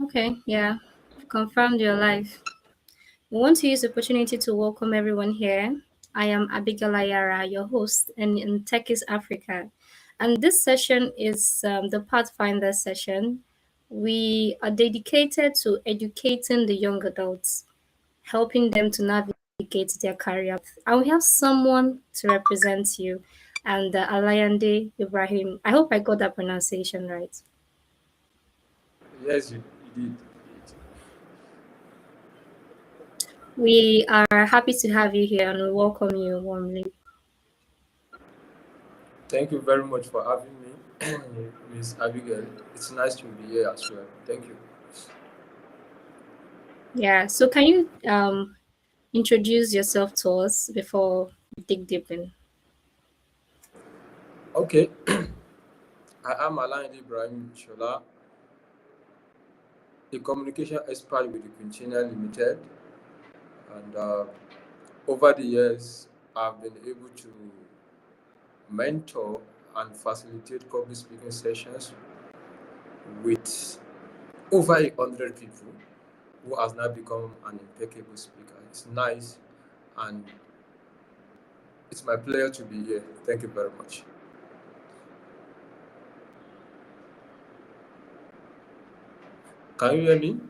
Okay, yeah. Confirmed your life. We want to use the opportunity to welcome everyone here. I am Abigail Ayara, your host, and in Tech is Africa. And this session is the Pathfinder session. We are dedicated to educating the young adults, helping them to navigate their career. And we have someone to represent you, and Alayande Ibrahim. I hope I got that pronunciation right. Yes, you did. We are happy to have you here and we welcome you warmly. Thank you very much for having me, Miss Abigail. It's nice to be here as well. Thank you. Yeah, so can you introduce yourself to us before we dig deep in? Okay, I am Alain Ibrahim Shola, a communication expert with the Quintina Limited, and over the years, I've been able to mentor and facilitate public speaking sessions with over 100 people who has now become an impeccable speaker. It's nice, and it's my pleasure to be here. Thank you very much. Can you hear me?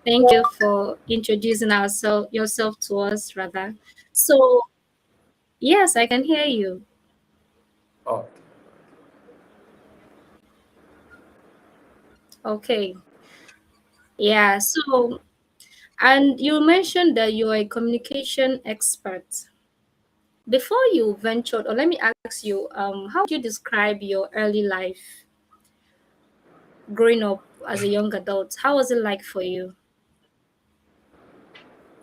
Thank you for introducing yourself to us rather. So yes, I can hear you. Oh, Okay. Yeah, so and you mentioned that you're a communication expert. Before you ventured, or let me ask you, how would you describe your early life growing up as a young adult? How was it like for you?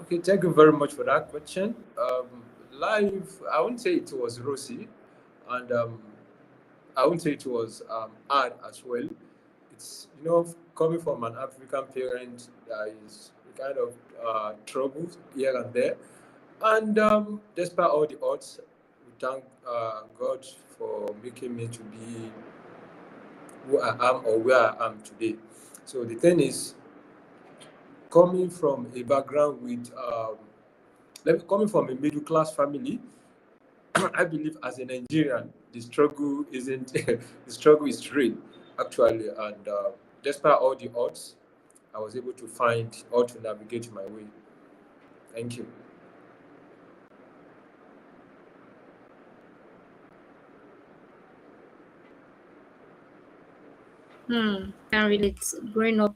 okay. Thank you very much for that question. Life, I wouldn't say it was rosy, and I wouldn't say it was hard as well. It's coming from an African parent, there is a kind of trouble here and there, and despite all the odds, we thank God for making me to be who I am or where I am today. So the thing is, coming from a background with coming from a middle class family, I believe as a Nigerian, the struggle isn't the struggle is real actually, and despite all the odds, I was able to find how to navigate my way. Thank you. Can relate growing up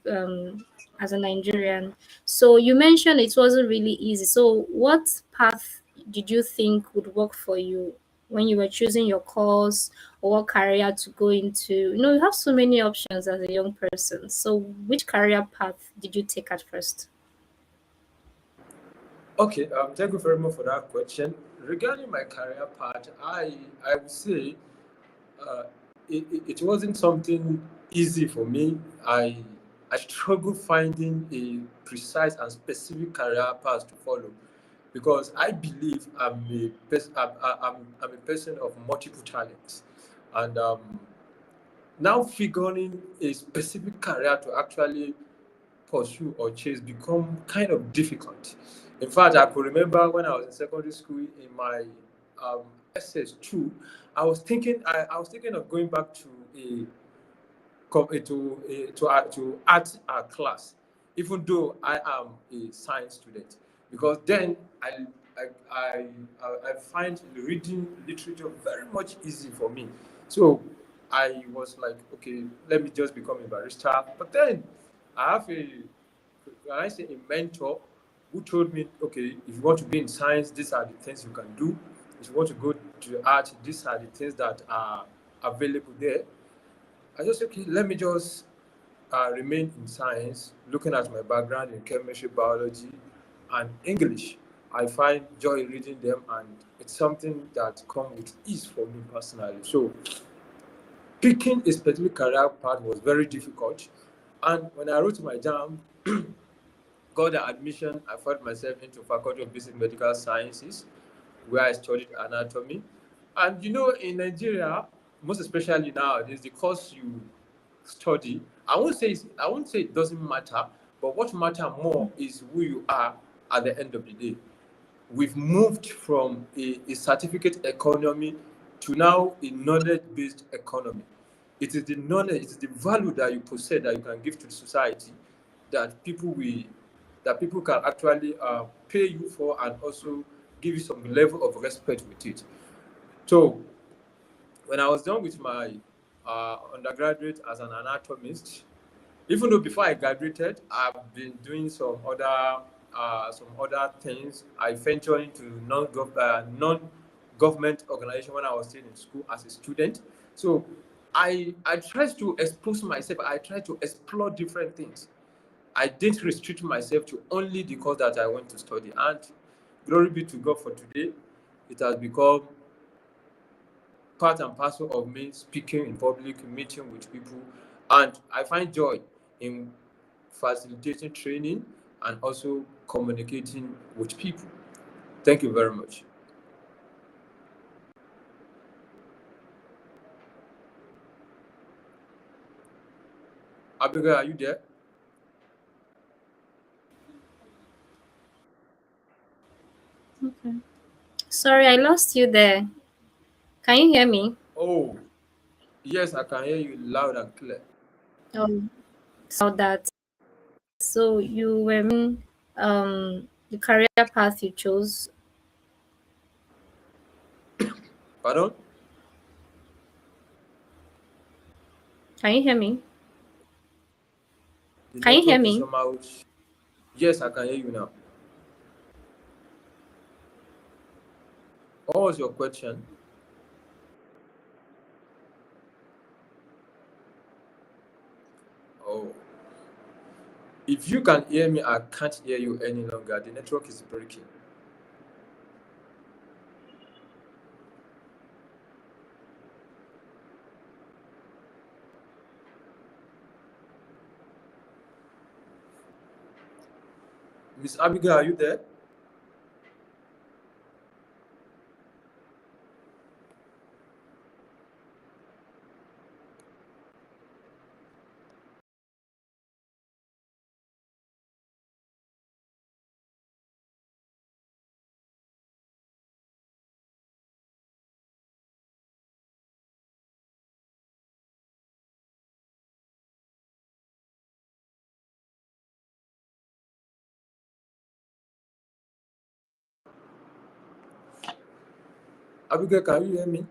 as a Nigerian. So you mentioned it wasn't really easy. So what path did you think would work for you when you were choosing your course or what career to go into? You have so many options as a young person. So which career path did you take at first? Okay, thank you very much for that question. Regarding my career path, I would say uh, it wasn't something easy for me. I struggled finding a precise and specific career path to follow because I believe I'm a person of multiple talents, and now figuring a specific career to actually pursue or chase become kind of difficult. In fact, I could remember when I was in secondary school in my um, SS2, I was thinking of going back to a to art class, even though I am a science student, because then I I, I find reading literature very much easy for me. So I was like, okay, let me just become a barista. But then I have when I say a mentor who told me, okay, if you want to be in science, these are the things you can do. If you want to go to art, these are the things that are available there. I just okay, let me just remain in science, looking at my background in chemistry, biology, and English. I find joy reading them, and it's something that comes with ease for me personally. So, picking a specific career path was very difficult. And when I wrote my JAM, got the admission, I found myself into Faculty of Basic Medical Sciences, where I studied anatomy. And in Nigeria, most especially nowadays, the course you study I won't say it doesn't matter, but what matter more is who you are at the end of the day. We've moved from a certificate economy to now a knowledge-based economy. It is the knowledge, it is the value that you possess that you can give to the society that people can actually pay you for and also give you some level of respect with it. So when I was done with my undergraduate as an anatomist, even though before I graduated, I've been doing some other things. I ventured into non-government organization when I was still in school as a student. So I tried to expose myself. I tried to explore different things. I didn't restrict myself to only the course that I went to study. And glory be to God for today, it has become part and parcel of me speaking in public, meeting with people, and I find joy in facilitating training and also communicating with people. Thank you very much. Abigail, are you there? Okay. Sorry, I lost you there. Can you hear me? Oh, yes, I can hear you loud and clear. Oh, so that so you were the career path you chose. Pardon? Can you hear me? The Can you hear network is me? somehow. Yes, I can hear you now. What was your question? Oh, if you can hear me, I can't hear you any longer. The network is breaking. Miss Abigail, are you there? Abigail, can you hear me?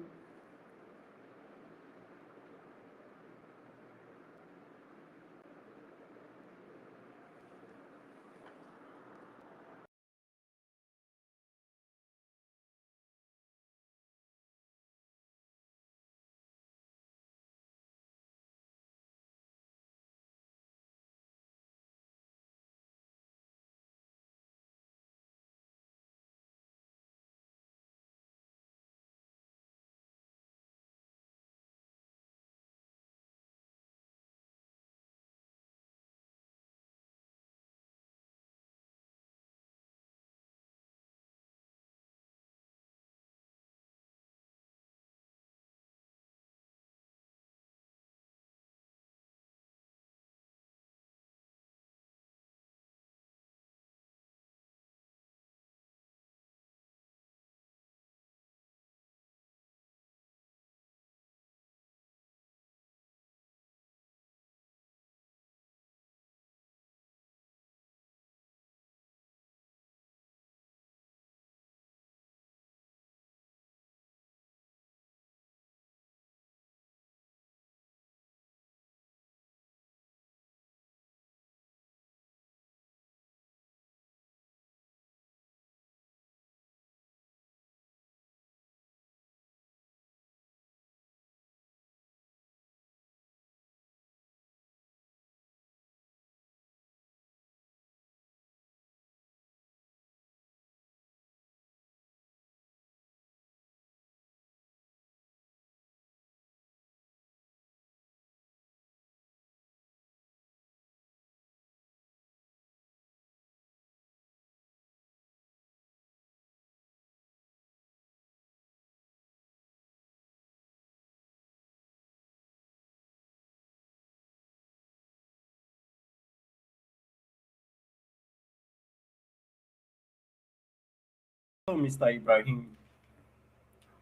Mr. Ibrahim.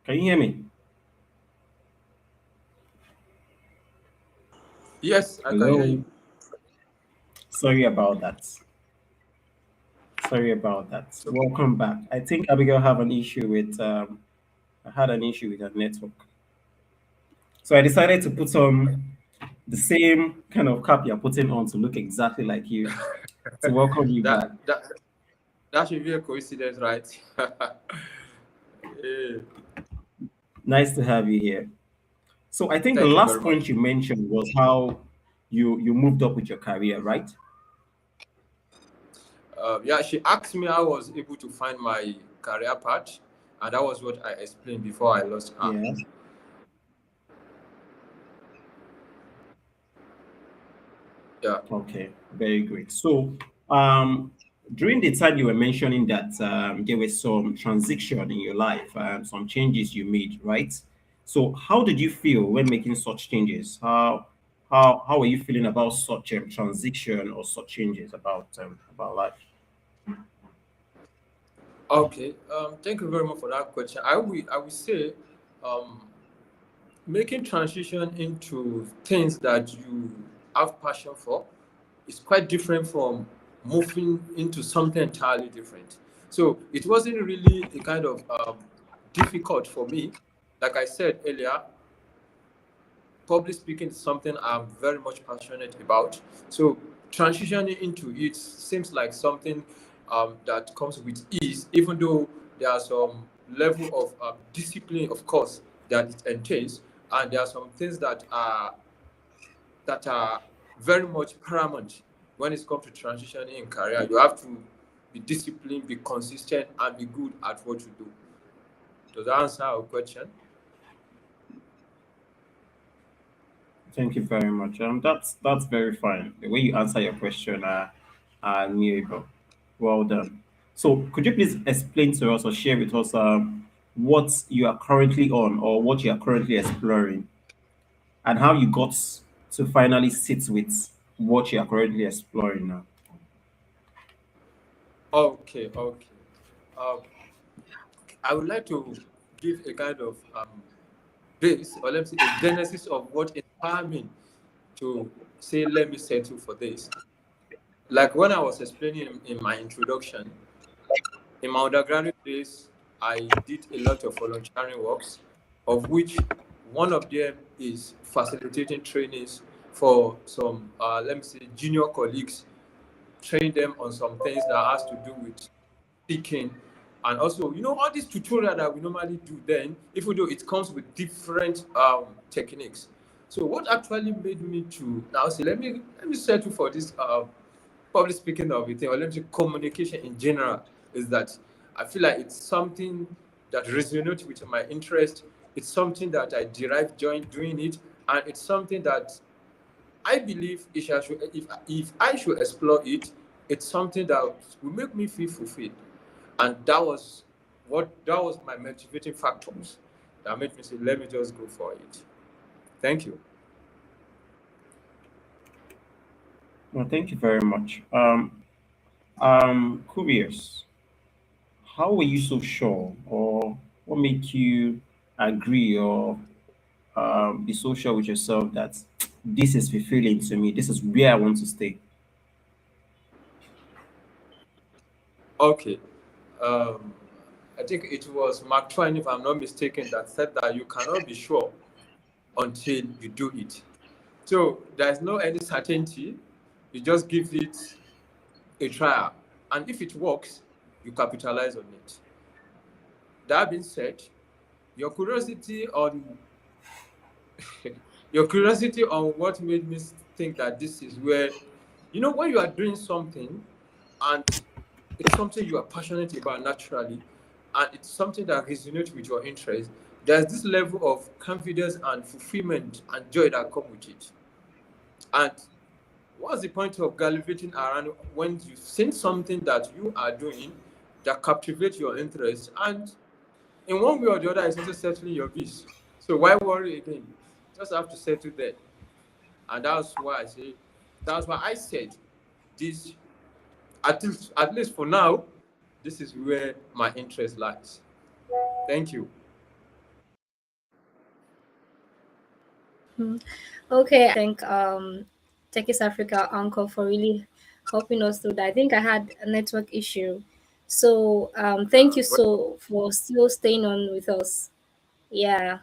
Can you hear me? Yes, I can hear Hello. you. Sorry about that. Sorry about that. It's okay. Welcome back. I think Abigail have an issue with I had an issue with her network. So I decided to put on the same kind of cap you're putting on to look exactly like you to welcome you That back. that that should be a coincidence, right? Eh, Nice to have you here. So I think the thank you last very point much. you mentioned was how you moved up with your career, right? Yeah, she asked me how I was able to find my career path, and that was what I explained before I lost her. Yeah. Yeah. Okay, very great. So, um, during the time you were mentioning that there was some transition in your life, some changes you made, right? So, how did you feel when making such changes? How were you feeling about such transition or such changes about life? Okay. Thank you very much for that question. I will say, um, making transition into things that you have passion for is quite different from moving into something entirely different. So it wasn't really a kind of difficult for me. Like I said earlier, public speaking is something I'm very much passionate about. So transitioning into it seems like something that comes with ease, even though there are some level of discipline, of course, that it entails, and there are some things that are very much paramount when it comes to transitioning in career. You have to be disciplined, be consistent, and be good at what you do. Does that answer our question? Thank you very much. That's very fine. The way you answer your question are admirable. Well done. So, could you please explain to us or share with us what you are currently on or what you are currently exploring, and how you got to finally sit with what you are currently exploring now? Okay, okay. Um, I would like to give a kind of base, or let me say a genesis of what inspired me to say, let me settle for this. Like when I was explaining in my introduction, in my undergraduate days, I did a lot of volunteering works, of which one of them is facilitating trainings for some, let me say, junior colleagues, train them on some things that has to do with speaking. And also, all these tutorial that we normally do then, even though it comes with different techniques. So what actually made me to now say, let me settle for this public speaking of it, or let me say communication in general, is that I feel like it's something that resonates with my interest. It's something that I derive joy doing it, and it's something that I believe if I should explore it, it's something that will make me feel fulfilled. And that was my motivating factors that made me say, let me just go for it. Thank you. Well, thank you very much. I'm curious. How were you so sure, or what made you agree or be so sure with yourself that this is fulfilling to me? This is where I want to stay. Okay. Um, I think it was Mark Twain, if I'm not mistaken, that said that you cannot be sure until you do it. So there's no any certainty. You just give it a trial. And if it works, you capitalize on it. That being said, your curiosity on your curiosity on what made me think that this is where, when you are doing something and it's something you are passionate about naturally, and it's something that resonates with your interest, there's this level of confidence and fulfillment and joy that come with it. And what's the point of gallivanting around when you've seen something that you are doing that captivates your interest, and in one way or the other, it's also settling your bills. So why worry again? Just have to settle there. And that's why I said this, at least for now, This is where my interest lies. Thank you. Okay, thank Techis Africa Uncle for really helping us through that. I think I had a network issue. So thank you Well, so for still staying on with us. Yeah.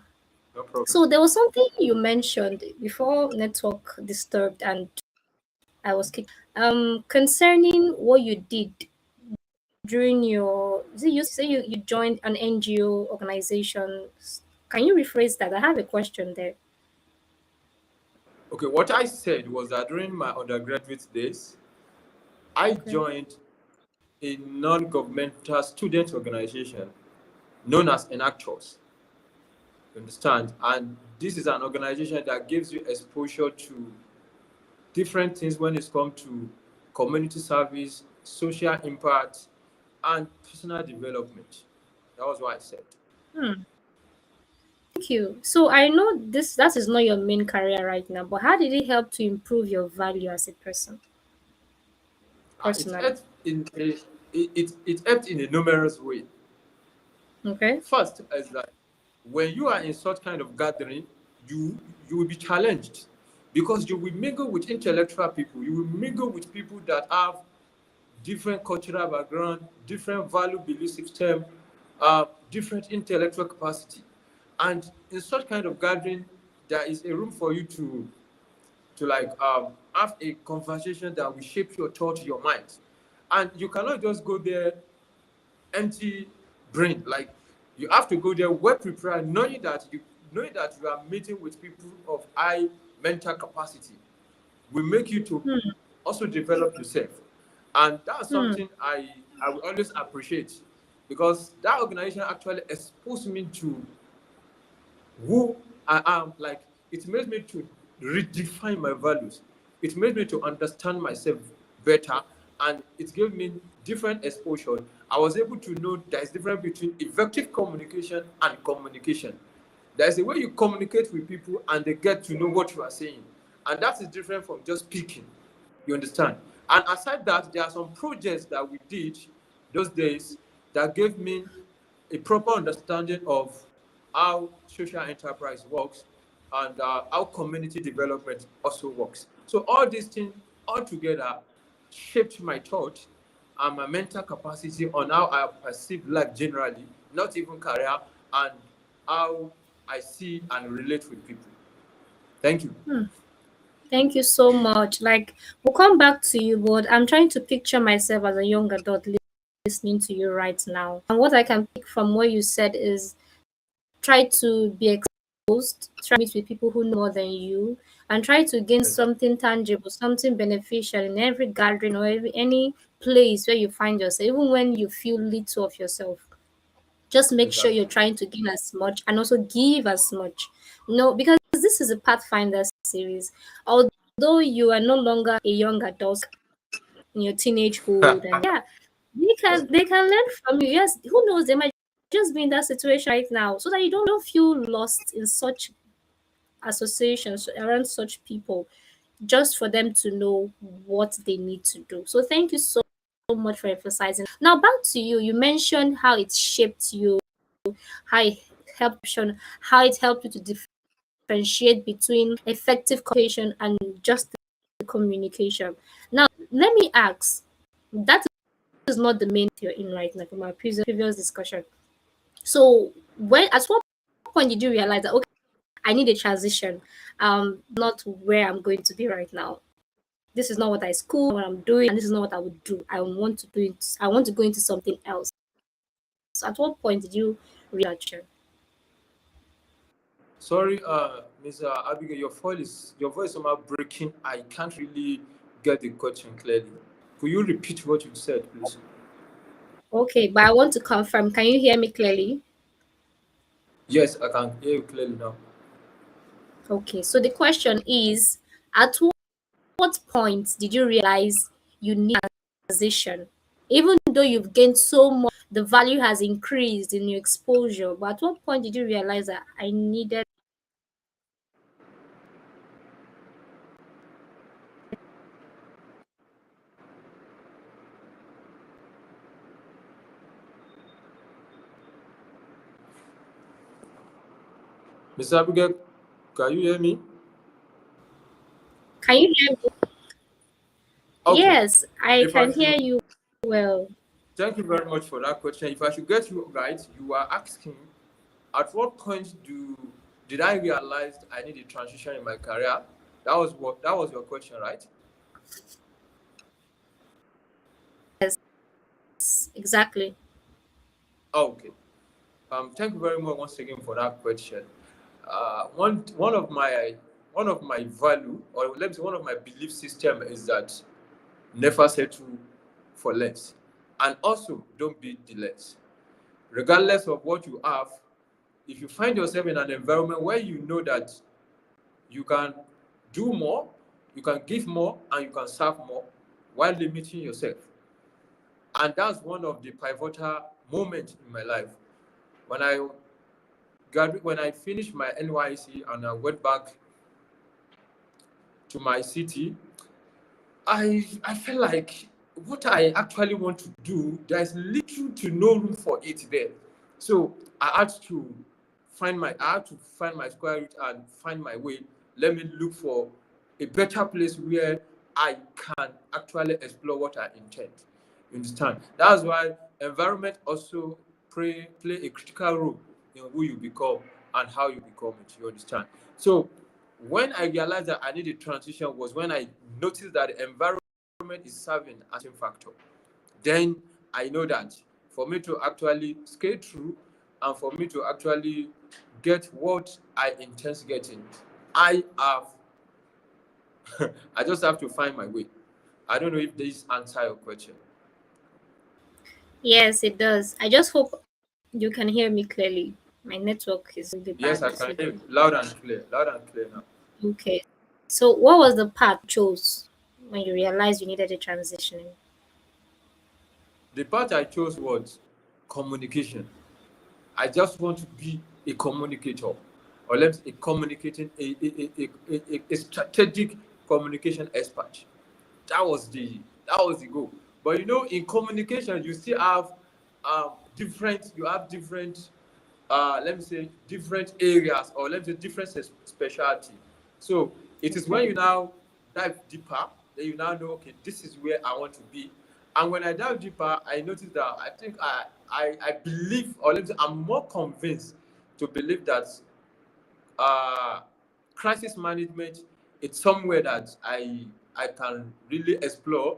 no problem. So there was something you mentioned before network disturbed and I was kicked. Concerning what you did during your is it you say you joined an NGO organization. Can you rephrase that? I have a question there. Okay, what I said was that during my undergraduate days, I Okay. joined a non-governmental student organization known as Enactors. You understand? And this is an organization that gives you exposure to different things when it's come to community service, social impact, and personal development. That was what I said. Hmm. Thank you. So I know this that is not your main career right now, but how did it help to improve your value as a person It personally? helped in it helped in a numerous way. Okay. First is that when you are in such kind of gathering, you will be challenged because you will mingle with intellectual people. You will mingle with people that have different cultural background, different value belief system, different intellectual capacity. And in such kind of gathering, there is a room for you to have a conversation that will shape your thought, your mind. And you cannot just go there empty brain. Like you have to go there well prepared, knowing that you are meeting with people of high mental capacity will make you to Hmm. also develop yourself. And that's Hmm. something I will always appreciate because that organization actually exposed me to who I am. Like it made me to redefine my values. It made me to understand myself better, and it gave me different exposure. I was able to know there's difference between effective communication and communication. There's a way you communicate with people and they get to know what you are saying, and that is different from just speaking. You understand? And aside that, there are some projects that we did those days that gave me a proper understanding of how social enterprise works and how community development also works. So all these things all together shaped my thought and my mental capacity on how I perceive life generally, not even career, and how I see and relate with people. Thank you. Hmm. Thank you so much. Like we'll come back to you, but I'm trying to picture myself as a young adult listening to you right now. And what I can pick from what you said is try to be exposed, try to meet with people who know more than you, and try to gain Exactly. something tangible, something beneficial in every gathering or any place where you find yourself, even when you feel little of yourself. Just make sure you're Exactly. trying to gain as much and also give as much. No, because this is a Pathfinder series. Although you are no longer a young adult in your teenagehood, and yeah, they can learn from you. Yes, who knows? They might just be in that situation right now, so that you don't feel lost in such associations around such people, just for them to know what they need to do. So thank you so much for emphasizing. Now back to you. You mentioned how it shaped you, how it how it helped you to differentiate between effective communication and just the communication. Now let me ask, that is not the main thing you're in right now from our previous discussion. So when at what point did you realize that okay, I need a transition? Not where I'm going to be right now. This is not what I school, what I'm doing, and this is not what I would do. I want to do it. I want to go into something else. So at what point did you realize that? Sorry, Mr. Abigail, your voice is somehow breaking. I can't really get the question clearly. Could you repeat what you said, please? Okay, but I want to confirm. Can you hear me clearly? Yes, I can hear you clearly now. Okay, so the question is, at what point did you realize you need transition? Even though you've gained so much, the value has increased in your exposure. But at what point did you realize that I needed? Mr. Abigail, can you hear me? Can you hear me? Okay. Yes, I If I can hear should, you well. thank you very much for that question. If I should get you right, you are asking at what point did I realize I need a transition in my career? That was your question, right? Yes, exactly. Okay. Thank you very much once again for that question. One of my value, or let me say one of my belief system is that never settle for less, and also don't be the less. Regardless of what you have, if you find yourself in an environment where you know that you can do more, you can give more, and you can serve more while limiting yourself. And that's one of the pivotal moments in my life. When I when I finished my NYC and I went back to my city, I felt like what I actually want to do, there's little to no room for it there. So I had to find my square root and find my way. Let me look for a better place where I can actually explore what I intend. You understand? That's why environment also play a critical role in who you become and how you become it. You understand? So when I realized that I need a transition was when I noticed that the environment is serving as a factor. Then I know that for me to actually skate through and for me to actually get what I intend getting, I have I just have to find my way. I don't know if this answer your question. Yes, it does. I just hope you can hear me clearly. My network is really Yes, bad I can hear today. you loud and clear. Loud and clear now. Okay. So, what was the path you chose when you realized you needed a transitioning? The part I chose was communication. I just want to be a communicator, or let's say a communicating a strategic communication expert. That was the goal. But you know, in communication, you still have different let me say different areas, or let me say different specialty. So it is when Okay. you now dive deeper that you now know, okay, this is where I want to be. And when I dive deeper, I noticed that I think I believe, or let me say I'm more convinced to believe that uh, crisis management, it's somewhere that I can really explore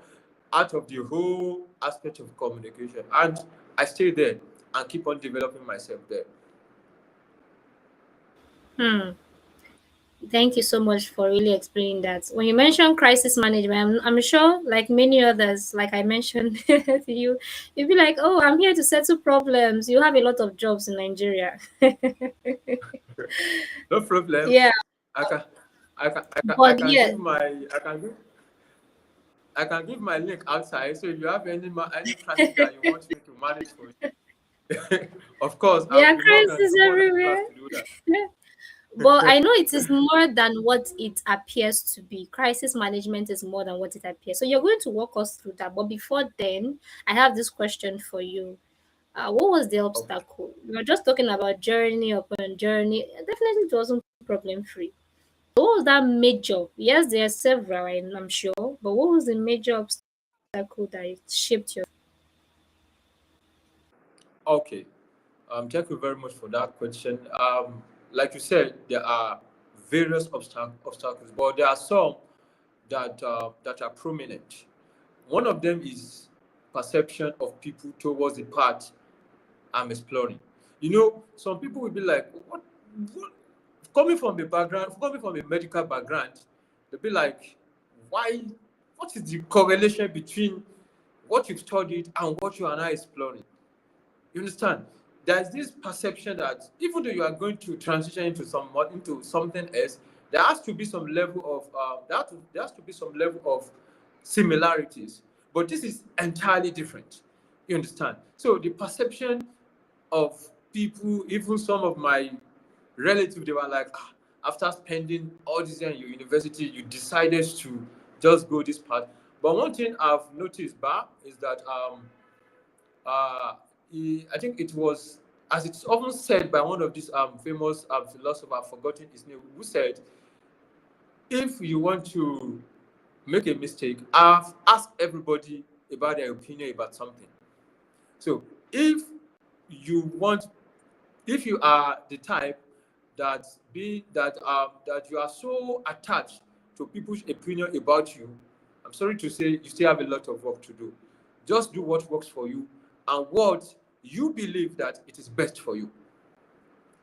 out of the whole aspect of communication, and I stay there and keep on developing myself there. Hmm. Thank you so much for really explaining that. When you mention crisis management, I'm sure, like many others, like I mentioned to you, you'll be like, "Oh, I'm here to settle problems." You have a lot of jobs in Nigeria. No problem. Yeah, I can I but can yeah, give my I can give my link outside. So if you have any crisis that you want me to manage for you, of course I'll there are be crises more than glad everywhere. to do that. But I know it is more than what it appears to be. Crisis management is more than what it appears. So you're going to walk us through that. But before then, I have this question for you. What was the Okay. obstacle? We were just talking about journey upon journey. Definitely, it wasn't problem free. What was that major? Yes, there are several, I'm sure. But what was the major obstacle that it shaped your? Okay. Thank you very much for that question. Like you said, there are various obstacles, but there are some that are prominent. One of them is perception of people towards the path I'm exploring. You know, some people will be like, what? Coming from a medical background, they'll be like, why? What is the correlation between what you've studied and what you are now exploring? You understand? There's this perception that even though you are going to transition into something else, there has to be some level of there has to be some level of similarities. But this is entirely different. You understand? So the perception of people, even some of my relatives, they were like, "Ah, after spending all this year in your university, you decided to just go this path." But one thing I've noticed, is that I think it was as it's often said by one of these famous philosophers, I've forgotten his name, who said, if you want to make a mistake, ask everybody about their opinion about something. So if you want, if you are the type that you are so attached to people's opinion about you, I'm sorry to say you still have a lot of work to do. Just do what works for you and what you believe that it is best for you.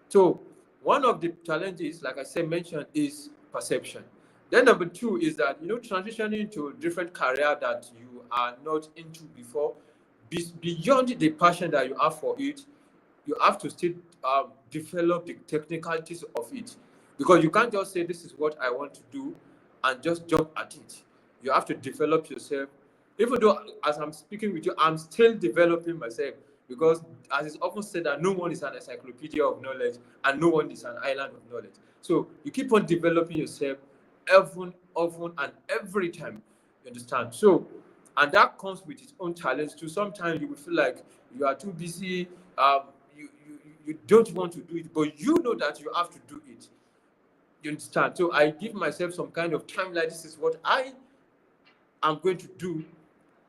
So one of the challenges, like I said, mentioned, is perception. Then number two is that, transitioning into a different career that you are not into before, beyond the passion that you have for it, you have to still develop the technicalities of it, because you can't just say this is what I want to do and just jump at it. You have to develop yourself. Even though as I'm speaking with you, I'm still developing myself, because as is often said that no one is an encyclopedia of knowledge and no one is an island of knowledge. So you keep on developing yourself often and every time. You understand? So, and that comes with its own challenge too. Sometimes you will feel like you are too busy, you don't want to do it, but you know that you have to do it. You understand? So I give myself some kind of time, like this is what I am going to do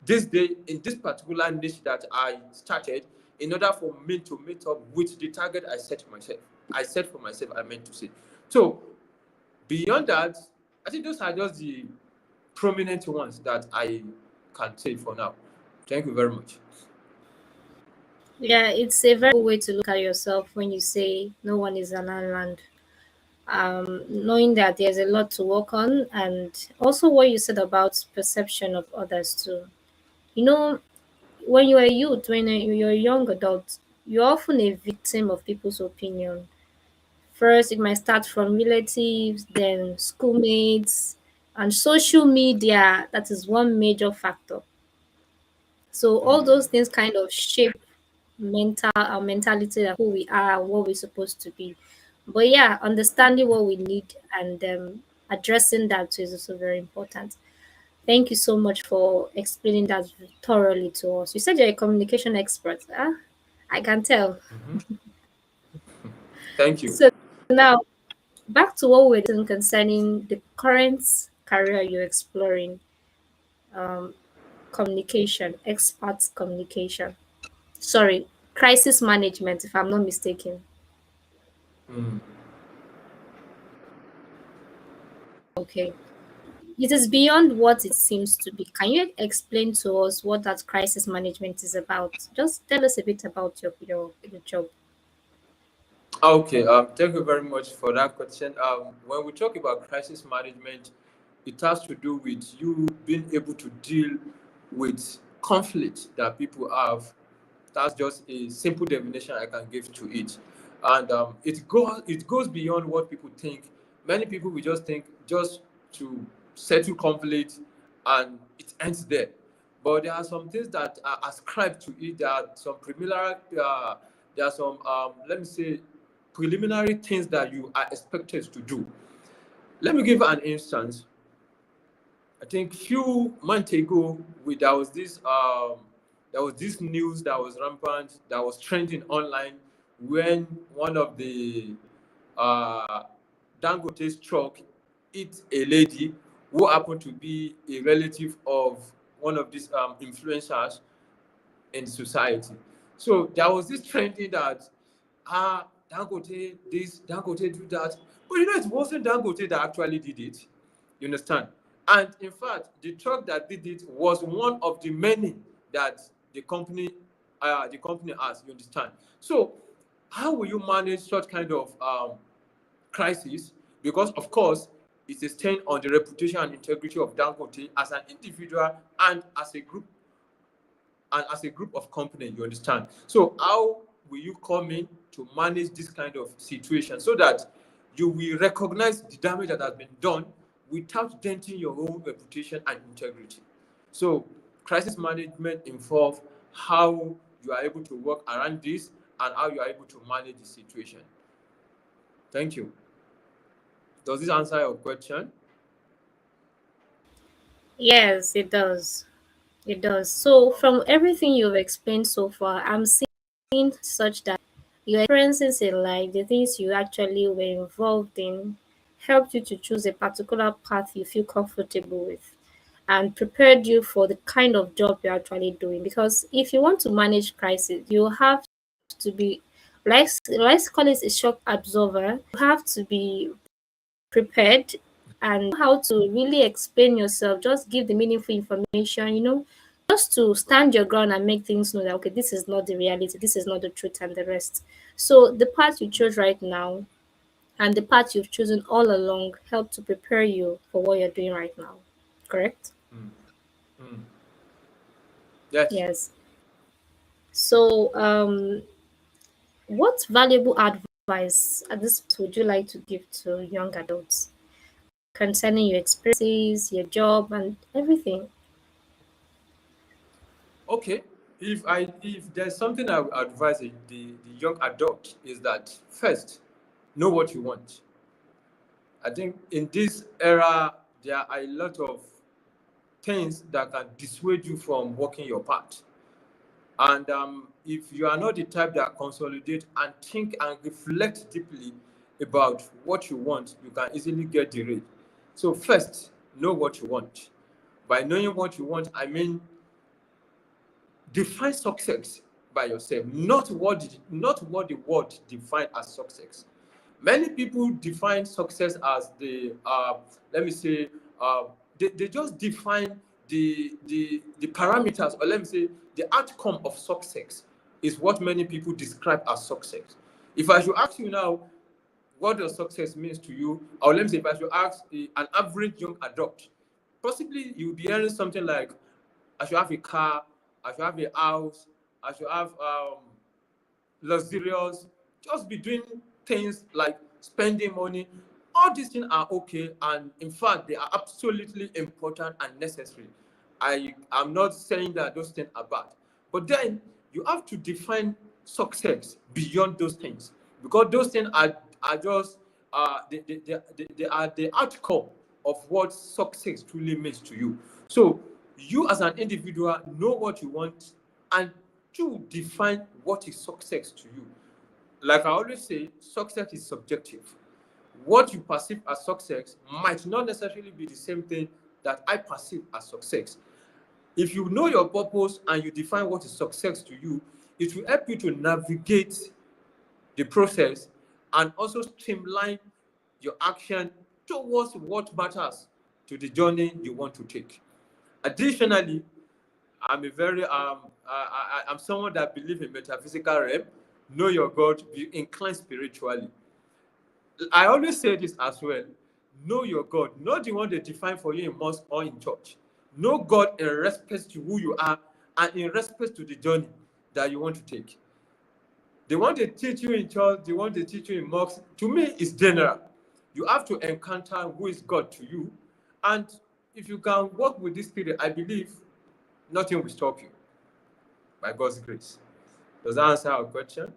this day in this particular niche that I started, in order for me to meet up with the target I set myself. I set for myself, I meant to say. So beyond that, I think those are just the prominent ones that I can say for now. Thank you very much. Yeah, it's a very good way to look at yourself when you say no one is an island. Knowing that there's a lot to work on, and also what you said about perception of others too. You know, when you're a youth, when you're a young adult, you're often a victim of people's opinion. First, it might start from relatives, then schoolmates, and social media. That is one major factor. So all those things kind of shape our mentality, and who we are, and what we're supposed to be. But yeah, understanding what we need and addressing that too is also very important. Thank you so much for explaining that thoroughly to us. You said you're a communication expert. Huh? I can tell. Mhm. Thank you. So now back to what we're doing concerning the current career you're exploring. Um, Communication, expert communication. Sorry, crisis management, if I'm not mistaken. Mm. Okay. It is beyond what it seems to be. Can you explain to us what that crisis management is about? Just tell us a bit about your job. Okay, thank you very much for that question. When we talk about crisis management, it has to do with you being able to deal with conflict that people have. That's just a simple definition I can give to it, and it goes beyond what people think. Many people will just think just to settle conflict, and it ends there. But there are some things that are ascribed to it. There are some let me say preliminary things that you are expected to do. Let me give an instance. I think few months ago, there was this news that was rampant, that was trending online, when one of the uh, Dangote's truck hit a lady who happened to be a relative of one of these influencers in society. So there was this trending that Dangote this, Dangote do that. But it wasn't Dangote that actually did it. You understand? And in fact, the truck that did it was one of the many that the company has. You understand? So how will you manage such kind of crisis? Because of course, it's a stain on the reputation and integrity of Dangote as an individual and as a group of company. You understand? So how will you come in to manage this kind of situation so that you will recognize the damage that has been done without denting your own reputation and integrity? So crisis management involves how you are able to work around this and how you are able to manage the situation. Thank you. Does this answer your question? Yes, it does. It does. So from everything you've explained so far, I'm seeing such that Your experiences in life, the things you actually were involved in, helped you to choose a particular path you feel comfortable with and prepared you for the kind of job you're actually doing. Because if you want to manage crisis, you have to be, let's call it a shock absorber. You have to be prepared and know how to really explain yourself, just give the meaningful information, just to stand your ground and make things know that, okay, this is not the reality, this is not the truth, and the rest. So the path you chose right now and the path you've chosen all along help to prepare you for what you're doing right now. Correct? Mm. Mm. Yes. Yes. So, what valuable advice at this point would you like to give to young adults concerning your experiences, your job, and everything? Okay. If there's something I would advise the young adult is that first, know what you want. I think in this era there are a lot of things that can dissuade you from walking your path. And if you are not the type that consolidate and think and reflect deeply about what you want, you can easily get derailed. So first, know what you want. By knowing what you want, I mean define success by yourself, not what the world define as success. Many people define success as let me say they just define the parameters, or let me say the outcome of success is what many people describe as success. If I should ask you now, what does success means to you? Or let me say, if I should ask an average young adult, possibly you'll be hearing something like, I should have a car, I should have a house, I should have luxurious, just be doing things like spending money. All these things are okay, and in fact, they are absolutely important and necessary. I am not saying that those things are bad, but then you have to define success beyond those things, because those things are just they are the outcome of what success truly means to you. So you as an individual know what you want, and to define what is success to you. Like I always say, success is subjective. What you perceive as success might not necessarily be the same thing that I perceive as success. If you know your purpose and you define what is success to you, it will help you to navigate the process and also streamline your action towards what matters to the journey you want to take. Additionally, I'm a very I'm someone that believes in metaphysical realm. Know your God, be inclined spiritually. I always say this as well. Know your God, not the one they define for you in mosque or in church. Know God in respect to who you are and in respect to the journey that you want to take. The one they teach you in church, the one they teach you in mosque, to me is general. You have to encounter who is God to you. And if you can work with this spirit, I believe nothing will stop you by God's grace. Does that answer our question?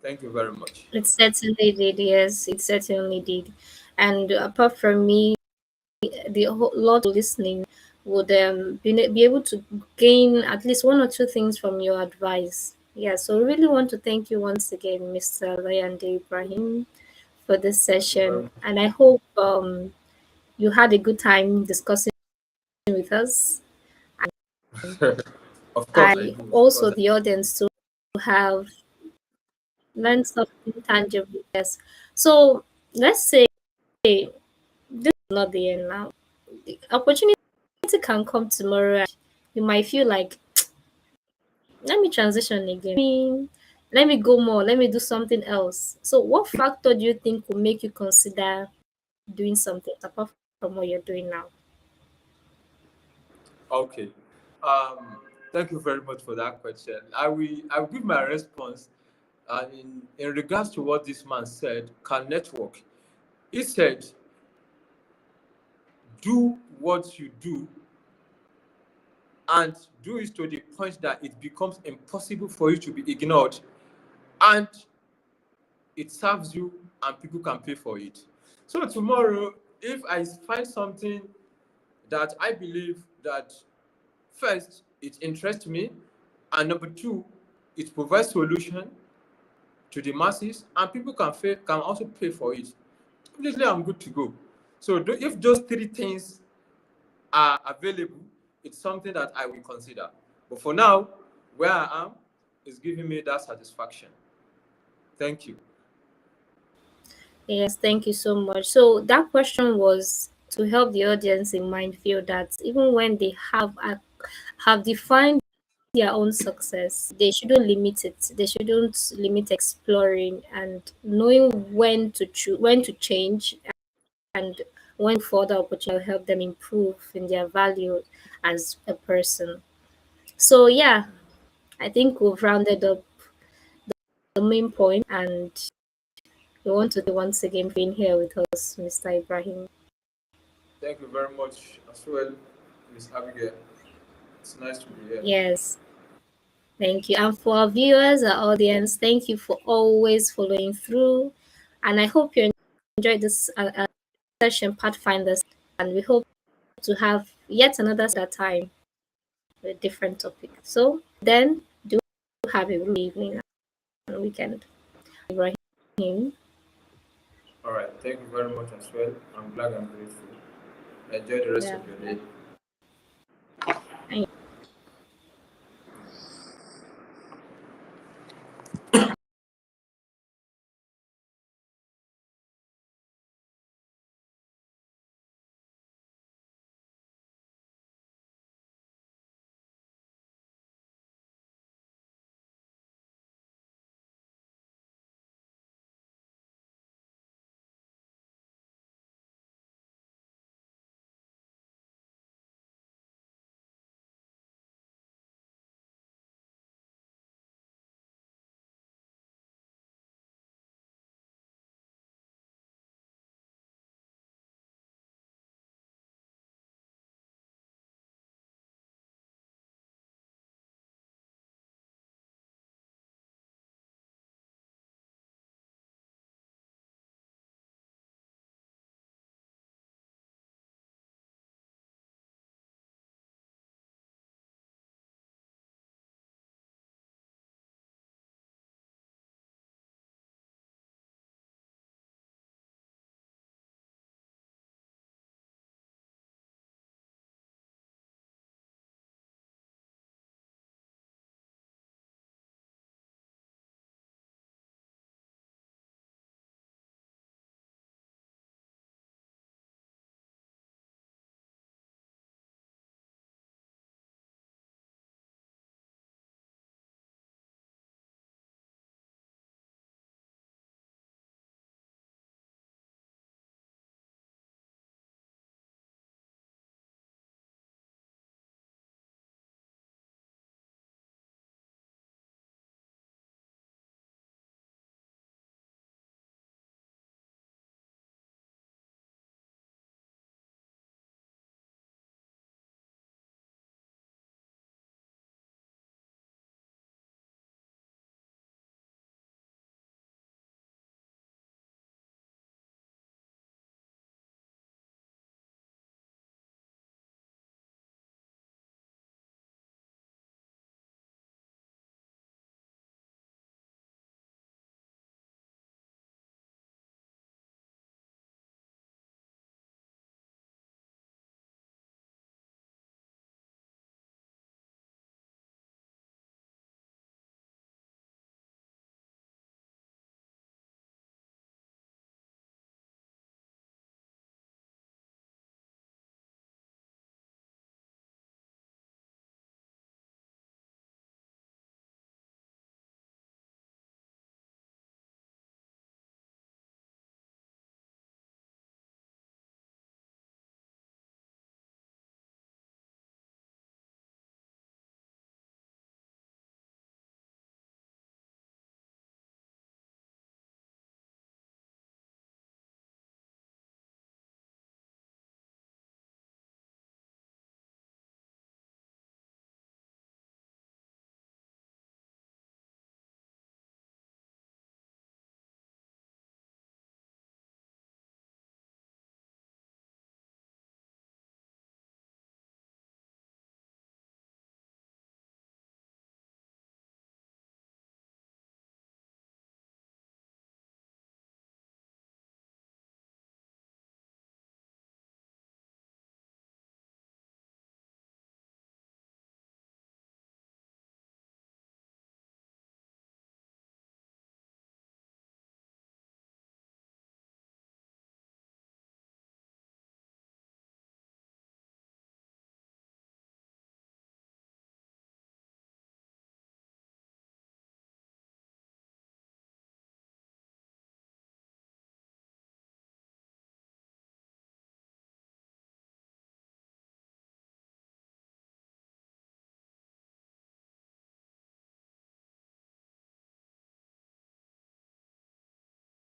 Thank you very much. It certainly did, yes, it certainly did. And apart from me, the whole lot of listening would be able to gain at least one or two things from your advice. Yeah, so we really want to thank you once again, Mr. Layande Ibrahim, for this Thank you very session. And I hope you had a good time discussing with us. much. Of course I I do. Of also course. the audience to have learned something tangible. Yes. So let's say this is not the end now. The opportunity can come tomorrow and you might feel like, let me transition again. Let me go more, let me do something else. So what factor do you think will make you consider doing something apart from what you're doing now? Okay. Um, Thank you very much for that question. I will give my response in regards to what this man said. Can network. He said, do what you do and do it to the point that it becomes impossible for you to be ignored, and it serves you and people can pay for it. So tomorrow, if I find something that I believe that first it interests me, and number two, it provides solution, to the masses, and people can also pay for it. Immediately, I'm good to go. So if those three things are available, it's something that I will consider. But for now, where I am is giving me that satisfaction. Thank you. Yes, thank you so much. So that question was to help the audience in mind feel that even when they have defined their own success, they shouldn't limit it. They shouldn't limit exploring and knowing when to change, and when further opportunity will help them improve in their value as a person. So yeah, I think we've rounded up the main point, and we want to thank you once again for being here with us, Mr. Ibrahim. Thank you very much as well, Miss Abigail. It's nice to be here. Yes, thank you. And for our viewers, our audience, thank you for always following through. And I hope you enjoyed this session, Pathfinders. And we hope to have yet another time with a different topic. So then, do have a good evening and weekend. Ibrahim. All right. Thank you very much as well. I'm glad I'm grateful. Enjoy the rest Yeah. of your day.